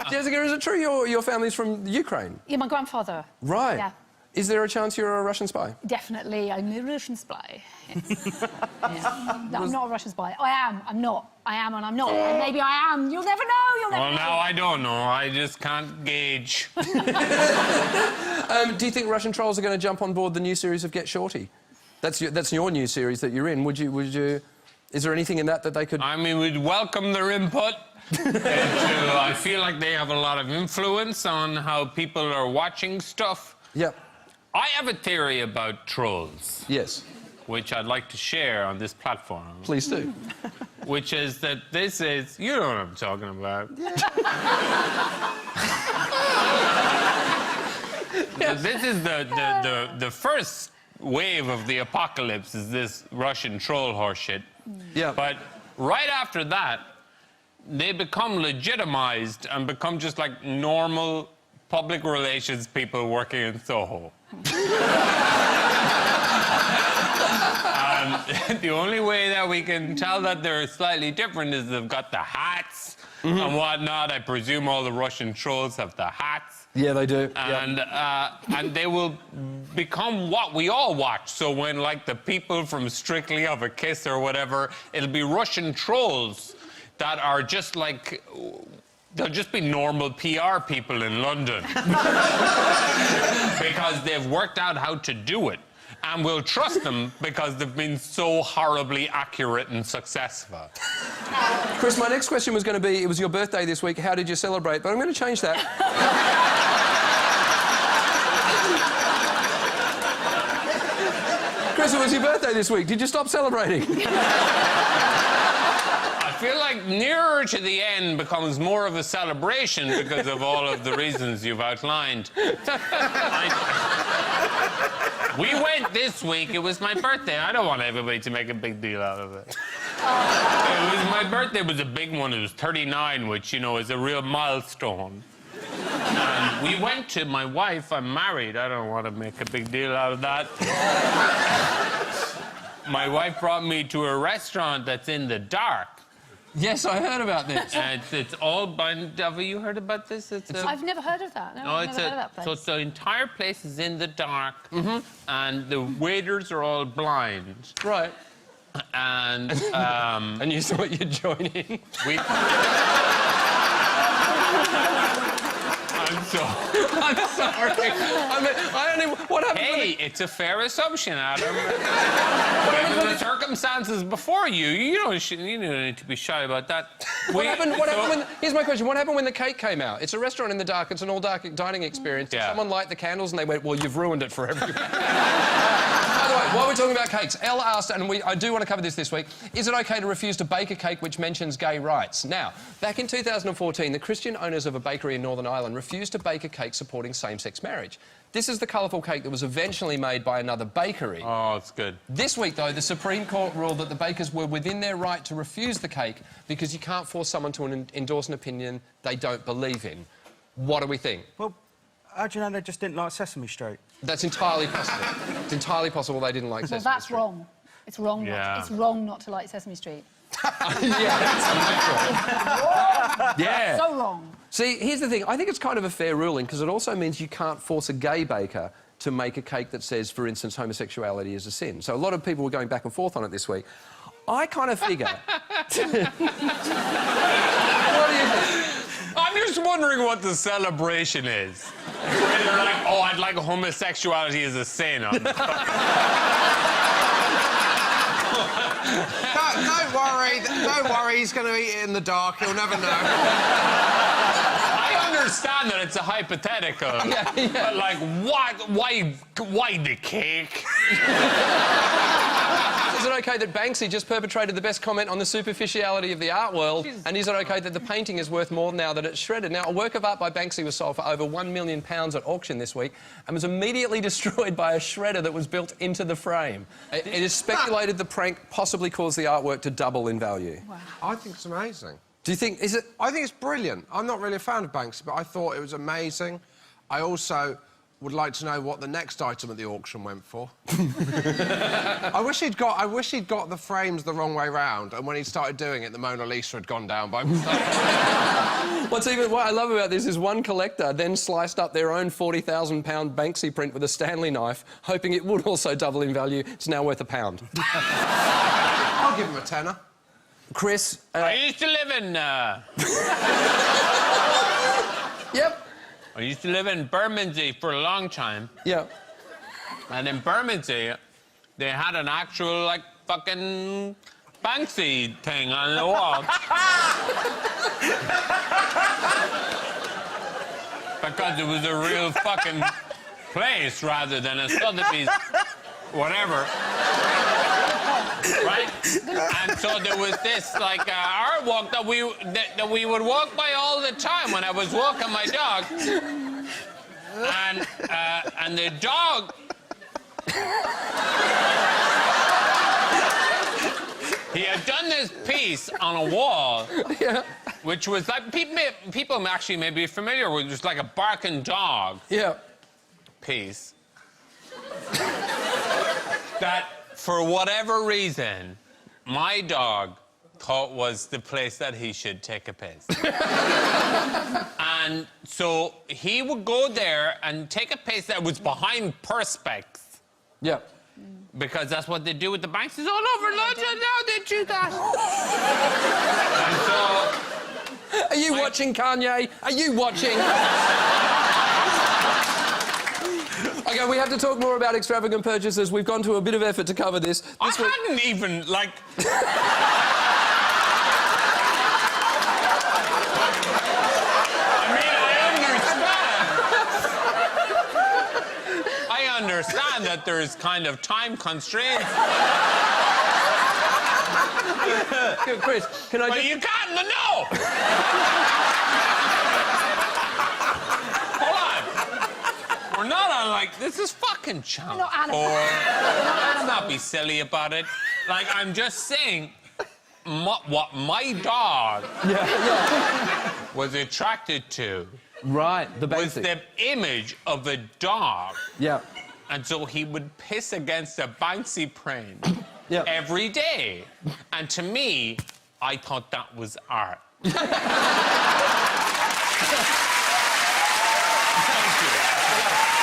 Jessica, is it true your family's from Ukraine? Yeah, my grandfather. Right. Yeah. Is there a chance you're a Russian spy? Definitely, I'm a Russian spy. Yes. Yeah. No, I'm not a Russian spy. I am. I'm not. I am and I'm not. And maybe I am. You'll never know. You'll never know. Well, now I don't know. I just can't gauge. Do you think Russian trolls are going to jump on board the new series of Get Shorty? That's your new series that you're in. Would you? Is there anything in that they could? I mean, we'd welcome their input. I feel like they have a lot of influence on how people are watching stuff. Yeah. I have a theory about trolls. Yes. Which I'd like to share on this platform. Please do. Which is that this is... You know what I'm talking about. Yeah. Yes. This is the first wave of the apocalypse is this Russian troll horse shit. Yeah. But right after that, they become legitimized and become just like normal public relations people working in Soho. And the only way that we can tell that they're slightly different is they've got the hats and whatnot. I presume all the Russian trolls have the hats. Yeah, they do. And and they will become what we all watch. So when, like, the people from Strictly Have a Kiss or whatever, it'll be Russian trolls that are just like... They'll just be normal PR people in London. Because they've worked out how to do it. And we'll trust them because they've been so horribly accurate and successful. Chris, my next question was going to be, it was your birthday this week, how did you celebrate? But I'm going to change that. Chris, it was your birthday this week. Did you stop celebrating? I feel like nearer to the end becomes more of a celebration because of all of the reasons you've outlined. We went this week. It was my birthday. I don't want everybody to make a big deal out of it. It was my birthday. It was a big one. It was 39, which, you know, is a real milestone. And we went to my wife. I'm married. I don't want to make a big deal out of that. My wife brought me to a restaurant that's in the dark. Yes, I heard about this. And it's all by... Have you heard about this? I've never heard of that. No, I've never heard of that place. So the entire place is in the dark, and the waiters are all blind. Right. And... And you thought you'd join in? I'm sorry. What happened? Hey, it's a fair assumption, Adam. Given the circumstances before you, you don't need to be shy about that. What happened when... Here's my question. What happened when the cake came out? It's a restaurant in the dark. It's an all-dark dining experience. Did someone light the candles and they went, well, you've ruined it for everyone? By the way, while we're talking about cakes, Elle asked, and I do want to cover this week, is it OK to refuse to bake a cake which mentions gay rights? Now, back in 2014, the Christian owners of a bakery in Northern Ireland refused to bake a cake supporting same-sex marriage. This is the colourful cake that was eventually made by another bakery. Oh, it's good. This week, though, the Supreme Court ruled that the bakers were within their right to refuse the cake because you can't force someone to endorse an opinion they don't believe in. What do we think? Well, how do you know they just didn't like Sesame Street? That's entirely possible. It's entirely possible they didn't like Sesame Street. Well, that's wrong. It's wrong. Yeah. It's wrong not to like Sesame Street. Yeah, that's yeah. So wrong. See, here's the thing. I think it's kind of a fair ruling because it also means you can't force a gay baker to make a cake that says, for instance, homosexuality is a sin. So a lot of people were going back and forth on it this week. I kind of figure... What do you think? I'm just wondering what the celebration is. Where they're like, oh, I'd like homosexuality as a sin. Don't worry, he's going to eat it in the dark, he'll never know. I understand that it's a hypothetical, but, like, why the cake? Is it OK that Banksy just perpetrated the best comment on the superficiality of the art world? And is it OK that the painting is worth more now that it's shredded? Now, a work of art by Banksy was sold for over £1 million at auction this week and was immediately destroyed by a shredder that was built into the frame. It is speculated the prank possibly caused the artwork to double in value. Wow. I think it's amazing. Do you think... Is it... I think it's brilliant. I'm not really a fan of Banksy, but I thought it was amazing. I also would like to know what the next item at the auction went for. I wish he'd got the frames the wrong way round, and when he started doing it, the Mona Lisa had gone down by mistake. What I love about this is one collector then sliced up their own £40,000 Banksy print with a Stanley knife, hoping it would also double in value. It's now worth £1. I'll give him a tenner. Chris... I used to live in... Yep. I used to live in Bermondsey for a long time. Yeah. And in Bermondsey, they had an actual, like, fucking Banksy thing on the wall. Because it was a real fucking place rather than a Sotheby's whatever. Right? And so there was this, like, art walk that we would walk by all the time when I was walking my dog. And the dog... He had done this piece on a wall, Yeah. which was like... People actually may be familiar with it. It was like a barking dog Yeah. piece. That... For whatever reason, my dog thought was the place that he should take a piss. And so he would go there and take a piss that was behind perspex. Yeah. Because that's what they do with the Banksys all over London. Now they do that. And so... Are you watching, Kanye? Are you watching? OK, we have to talk more about extravagant purchases. We've gone to a bit of effort to cover this. I hadn't even, like... I understand that there's kind of time constraints. Chris, can I But just... you can't know! Hold on. We're not on, like, this is fucking Channel Not Anna. 4. Let's not be silly about it. Like, I'm just saying what my dog was attracted to Right, the was basic. the image of a dog. Yeah. And so he would piss against a Banksy print every day. And to me, I thought that was art. Thank you.